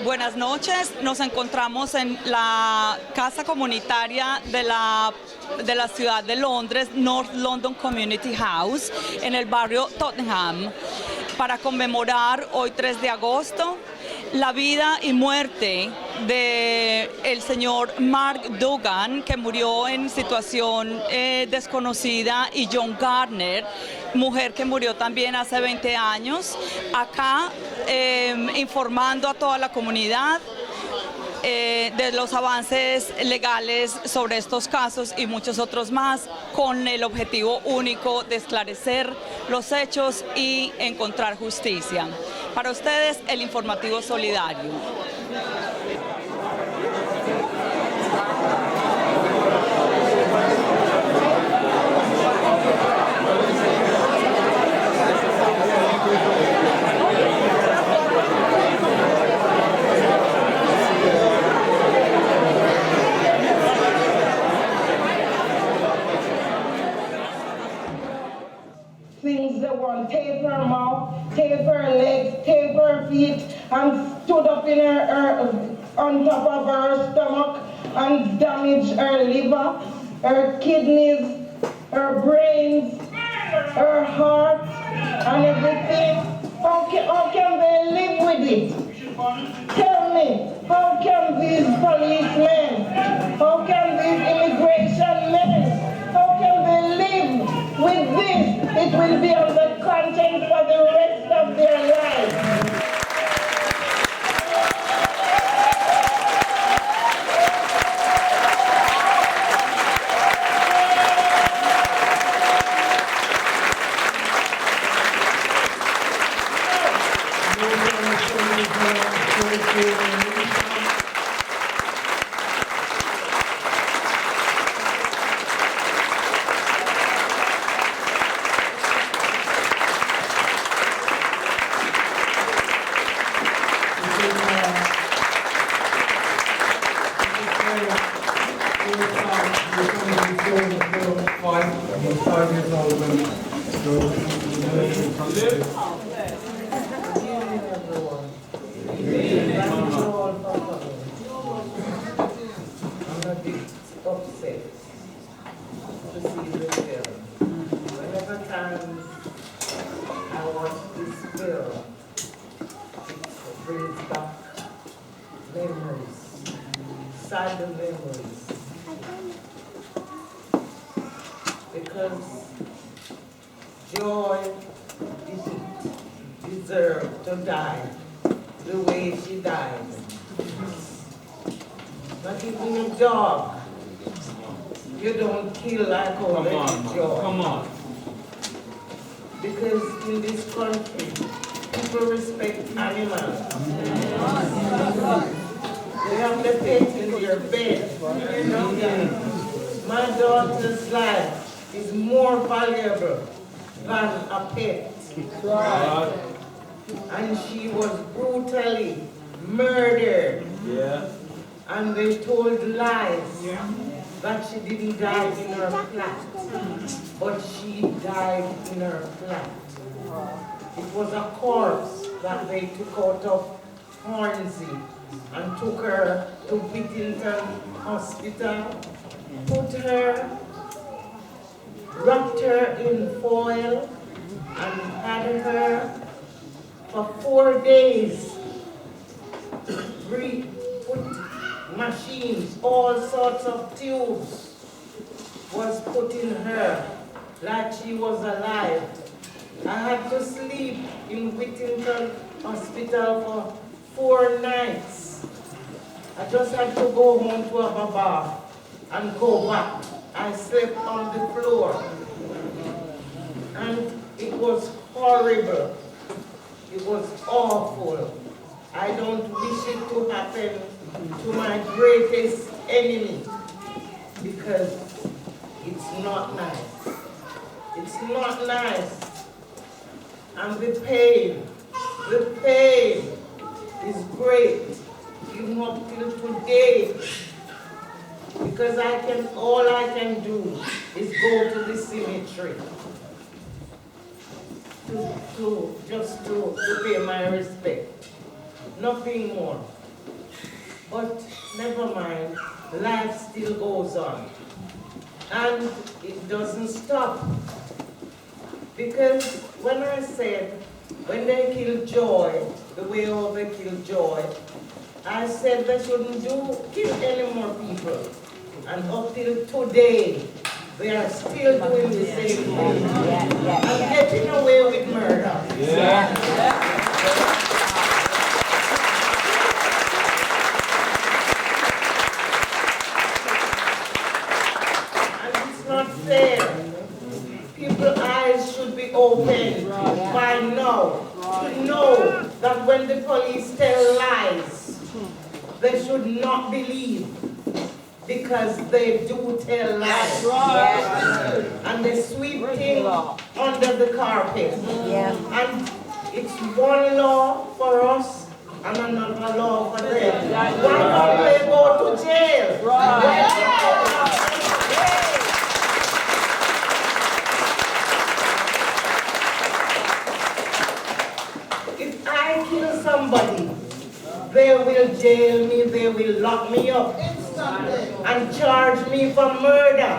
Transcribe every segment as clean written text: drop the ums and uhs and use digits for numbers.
Buenas noches, nos encontramos en la casa comunitaria de la ciudad de Londres, North London Community House, en el barrio Tottenham, para conmemorar hoy 3 de agosto la vida y muerte del señor Mark Dugan, que murió en situación desconocida, y John Gardner, mujer que murió también hace 20 años, acá informando a toda la comunidad de los avances legales sobre estos casos y muchos otros más, con el objetivo único de esclarecer los hechos y encontrar justicia. Para ustedes, el informativo solidario. Things that want tape her mouth, tape her legs, tape her feet, and stood up in on top of her stomach and damaged her liver, her kidneys, her brains, her heart, and everything. How can they live with it? Tell me, how can these policemen, how can these immigration men, how can they live with this? It will be on the content for the rest of their lives. Because Joy didn't deserve to die the way she died. Not even a dog. You don't kill like how they did Joy. Come on. Because in this country, people respect animals. They have the pet in their bed. My daughter's life is more valuable than a pet. And she was brutally murdered. Yeah. And they told lies that she didn't die in her flat, but she died in her flat. It was a corpse that they took out of Hornsey and took her to Whittington Hospital, put her, wrapped her in foil, and had her for 4 days. Put machines, all sorts of tubes was put in her like she was alive. I had to sleep in Whittington Hospital for 4 nights. I just had to go home to have a bath and go back. I slept on the floor. And it was horrible. It was awful. I don't wish it to happen to my greatest enemy, because it's not nice. It's not nice. And the pain is great, even up till today, because all I can do is go to the cemetery to pay my respect. Nothing more. But never mind, life still goes on. And it doesn't stop. Because when I said, when they killed Joy, the way how they killed Joy, I said they shouldn't kill any more people. And up till today, they are still doing the same thing. And getting away with murder. And it's not fair. People's eyes should be open by now to know that when the police tell lies, they should not believe, because they do tell lies. And they sweep things under the carpet. And it's one law for us and another law for them. Why don't they go to jail? If I kill somebody, they will jail me, they will lock me up and charge me for murder.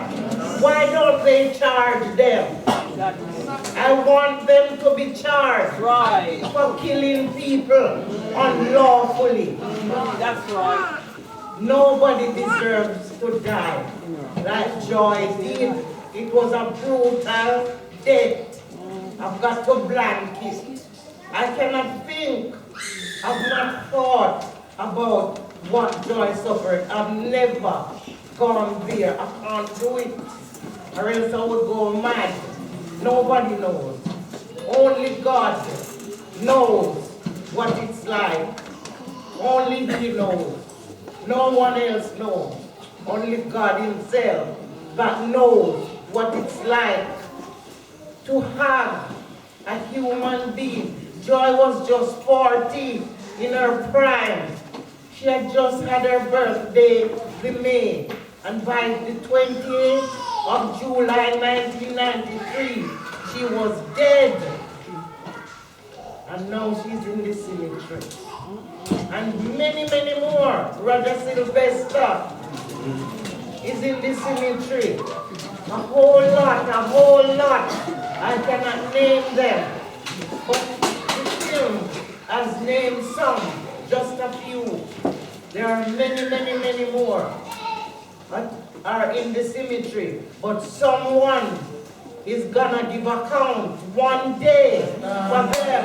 Why don't they charge them? I want them to be charged for killing people unlawfully. That's right. Nobody deserves to die like Joy did. It was a brutal death. I've got to blank it. I cannot think. I've not thought about what Joy suffered. I've never gone there. I can't do it, or else I would go mad. Nobody knows. Only God knows what it's like. Only He knows. No one else knows. Only God Himself that knows what it's like to have a human being. Joy was just 40 in her prime. She had just had her birthday in May. And by the 28th of July 1993, she was dead. And now she's in the cemetery. And many, many more. Brother Sylvester is in the cemetery. A whole lot. I cannot name them. But has named some, just a few. There are many, many, many more that are in the cemetery. But someone is gonna give account one day for them.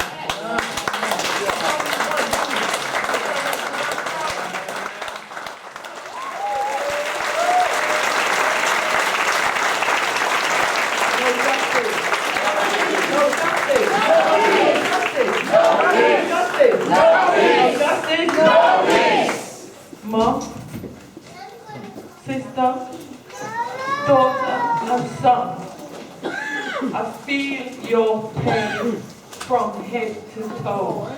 Mom, sister, daughter, and son, I feel your pain from head to toe.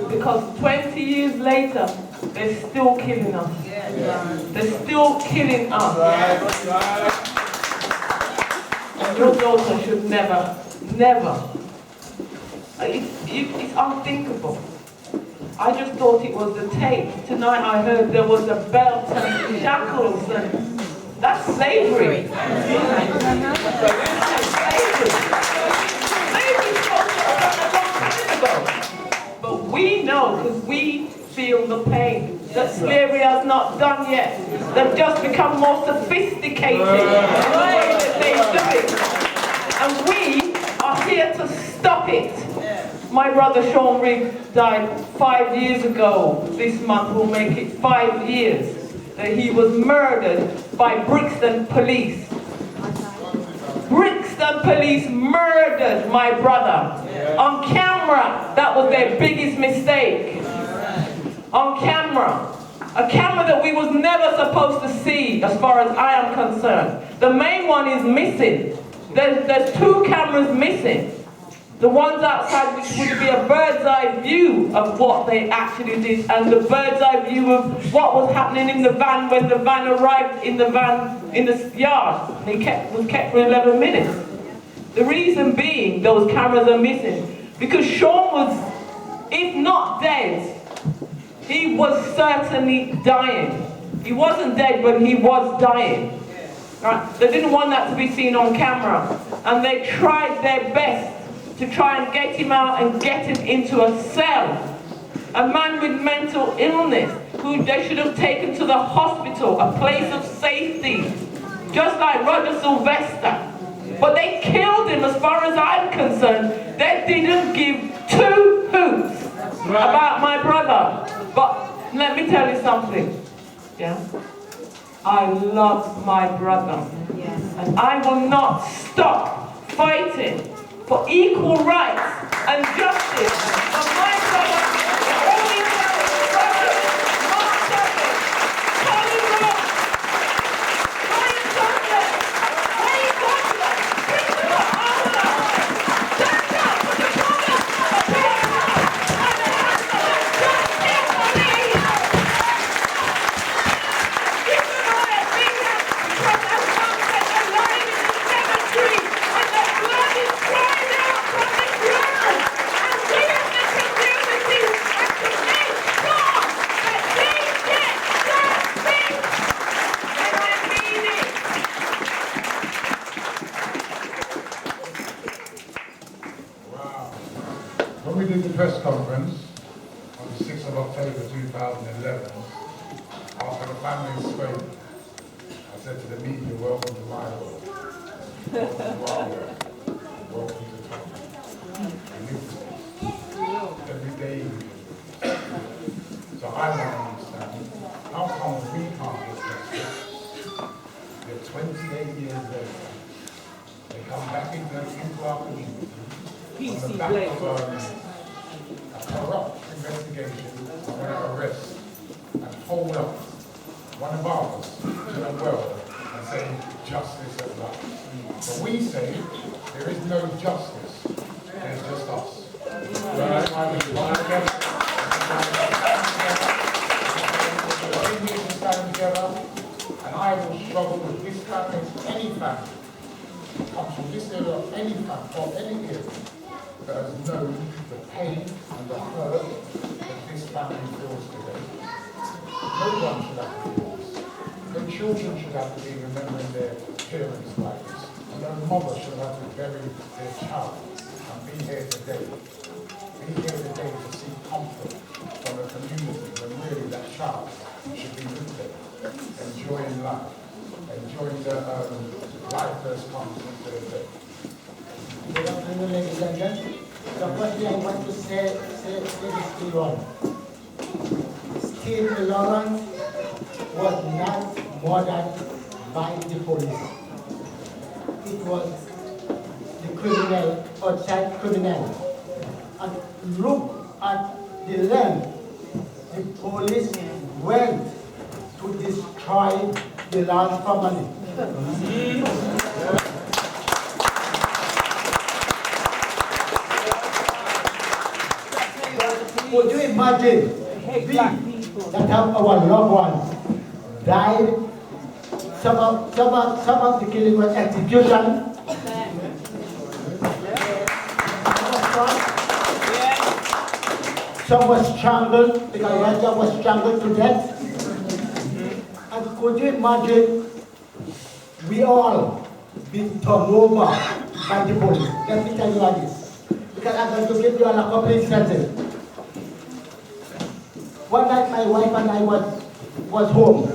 Because 20 years later, they're still killing us. They're still killing us. And your daughter should never, it's unthinkable. I just thought it was the tape. Tonight I heard there was a belt and shackles, and that's slavery. But we know, because we feel the pain, that slavery has not done yet. They've just become more sophisticated in the way that they do it. And we are here to stop it. My brother Sean Riggs died 5 years ago. This month will make it 5 years that he was murdered by Brixton police. Brixton police murdered my brother. On camera, that was their biggest mistake. On camera. A camera that we was never supposed to see, as far as I am concerned. The main one is missing. There's 2 cameras missing. The ones outside, which would be a bird's eye view of what they actually did, and the bird's eye view of what was happening in the van when the van arrived in the yard. And it was kept for 11 minutes. The reason being those cameras are missing because Sean was, if not dead, he was certainly dying. He wasn't dead, but he was dying. Right? They didn't want that to be seen on camera. And they tried their best to try and get him out and get him into a cell. A man with mental illness, who they should have taken to the hospital, a place of safety, just like Roger Sylvester. But they killed him, as far as I'm concerned. They didn't give two hoots about my brother. But let me tell you something. Yeah? I love my brother. And I will not stop fighting for equal rights and justice for my brother, all these brothers, Mark Tucker, Tony Ross, Ryan Tucker, Ray Butler, Christopher Arthur. Stand up for the brother, When we did the press conference on the 6th of October 2011, after the family spoke, I said to the media, welcome to my world, welcome to our world, welcome to Tottenham. Every day we do. So I don't understand, how come we can't discuss this? They're 28 years later. They come back into our community on the back of a corrupt investigation and an arrest, and hold up one of ours to the world and say justice at last. But we say there is no justice, there's just us. That's why we stand together. We stand together, and I will struggle with this family, any family, comes from this area of any family, or any area, that has known the pain and the hurt that this family feels today. No one should have to do this. No children should have to be remembering their parents like this. And no mother should have to bury their child and be here today. Be here today to see comfort from a community when really that child should be with them, enjoying life, enjoying the life that's come since their day. Good afternoon, ladies and gentlemen. The first thing I want to say is Steve Lawrence. Steve Lawrence was not murdered by the police. It was the criminal, outside criminal. And look at the length the police went to destroy the Lawrence family. Could you imagine we that have our loved ones died? Some of the killing was execution. Some was strangled because Raja was strangled to death. And could you imagine we all been turned over by the police? Let me tell you like this, because I'm going to give you a complete sentence. One night my wife and I was home.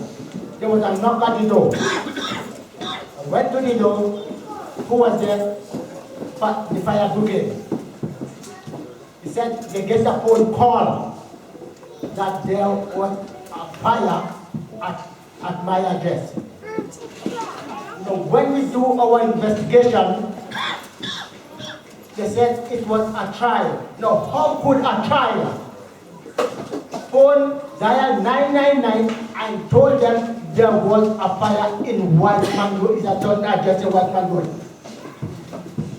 There was a knock at the door. I went to the door. Who was there? The fire brigade. He said they get a phone call that there was a fire at my address. So when we do our investigation, they said it was a trial. Now, how could a trial? Phone dial 999 and told them there was a fire in White Mango. It's a town address in White Mango.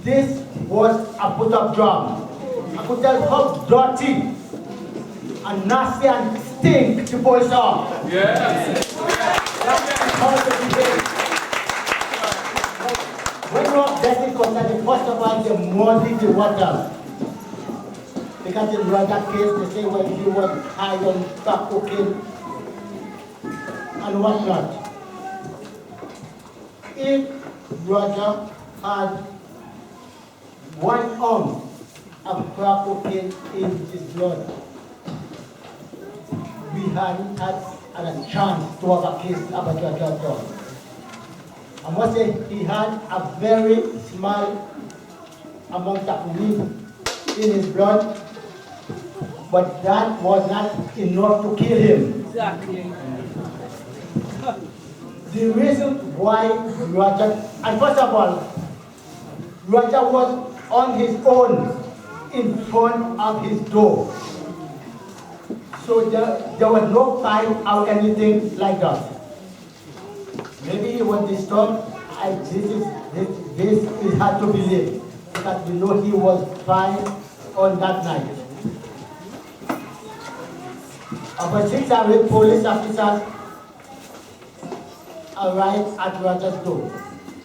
This was a put-up job. I could tell how dirty and nasty and stink the police are. Yes. That's how they behave. When you have dirty contact, first of all, they muddy the water. Because in Roger case, they say when he was high on crack cocaine and whatnot. If Roger had 1 ounce of crack cocaine in his blood, we hadn't had a chance to have a case about Roger. I must say he had a very small amount of weed in his blood, but that was not enough to kill him. Exactly. The reason why Roger, and first of all, Roger was on his own in front of his door. So there was no fight or anything like that. Maybe he was disturbed. This had to believe, because we know he was fine on that night. About 6 or 8 police officers arrived at Roger's door.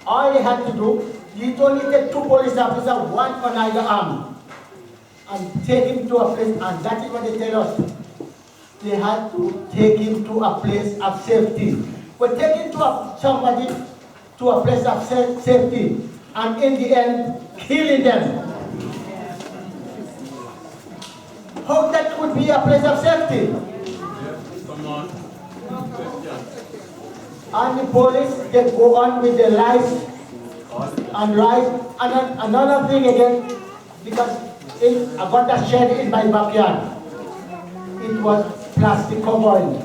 All they had to do, he only take 2 police officers, 1 on either arm, and take him to a place, and that is what they tell us. They had to take him to a place of safety. But taking somebody to a place of safety, and in the end, killing them. How that could be a place of safety? And the police, they go on with their lies and lies. And another thing again, because I got a shed in my backyard. It was plastic covering.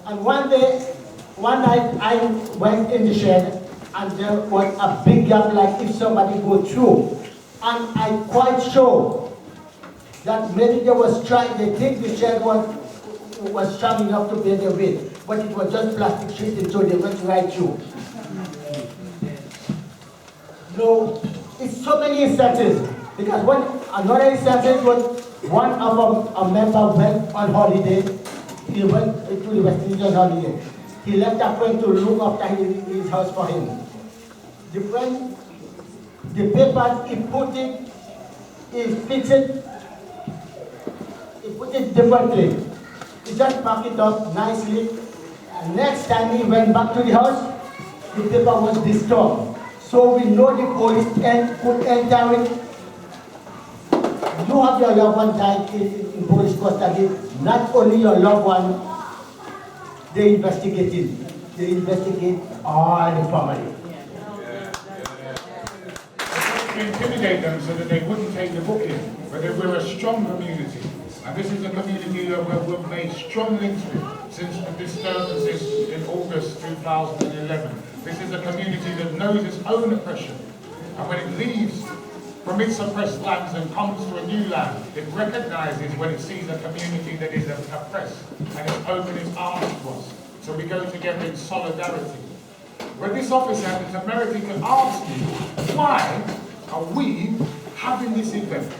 And one night I went in the shed, and there was a big gap like if somebody go through. And I'm quite sure that maybe they think the shed was strong enough to bear their weight, but it was just plastic sheeting, so they went right through. No, it's so many instances, because another instance was one of a member went on holiday. He went to the West Indian holiday. He left a friend to look after his house for him. The friend, the paper, he put it differently. He just packed it up nicely. And next time he went back to the house, the paper was disturbed. So we know the police could enter it. You have your loved one died in police custody. Not only your loved one, they investigate it. They investigate all the family. To intimidate them so that they wouldn't take the book in, but that we're a strong community. And this is a community that we've made strong links with since the disturbances in August 2011. This is a community that knows its own oppression. And when it leaves from its oppressed lands and comes to a new land, it recognizes when it sees a community that is oppressed, and it opens its arms to us. So we go together in solidarity. When this officer at the American can ask you, why are we having this event?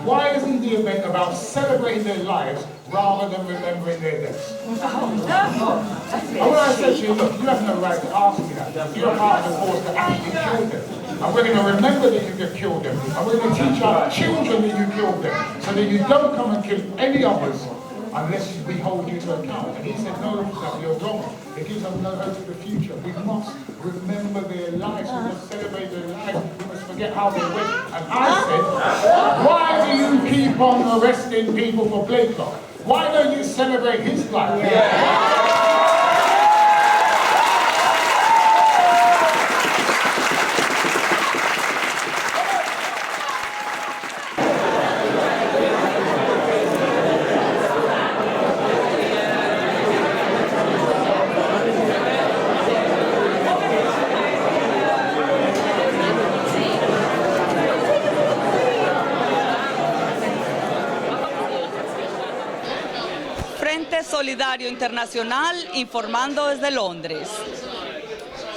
Why isn't the event about celebrating their lives rather than remembering their deaths? And when I said to you, look, you have no right to ask me that. You're part of the force that actually killed them. And we're going to remember that you have killed them. And we're going to teach our children that you killed them. So that you don't come and kill any of us unless we hold you to account. And he said, no, you're wrong. It gives them no hope for the future. We must remember their lives. We must celebrate their lives. We must forget how they went. And I said, why do you keep on arresting people for Blakelock? Why don't you celebrate his life? Yeah. Solidario Internacional, informando desde Londres.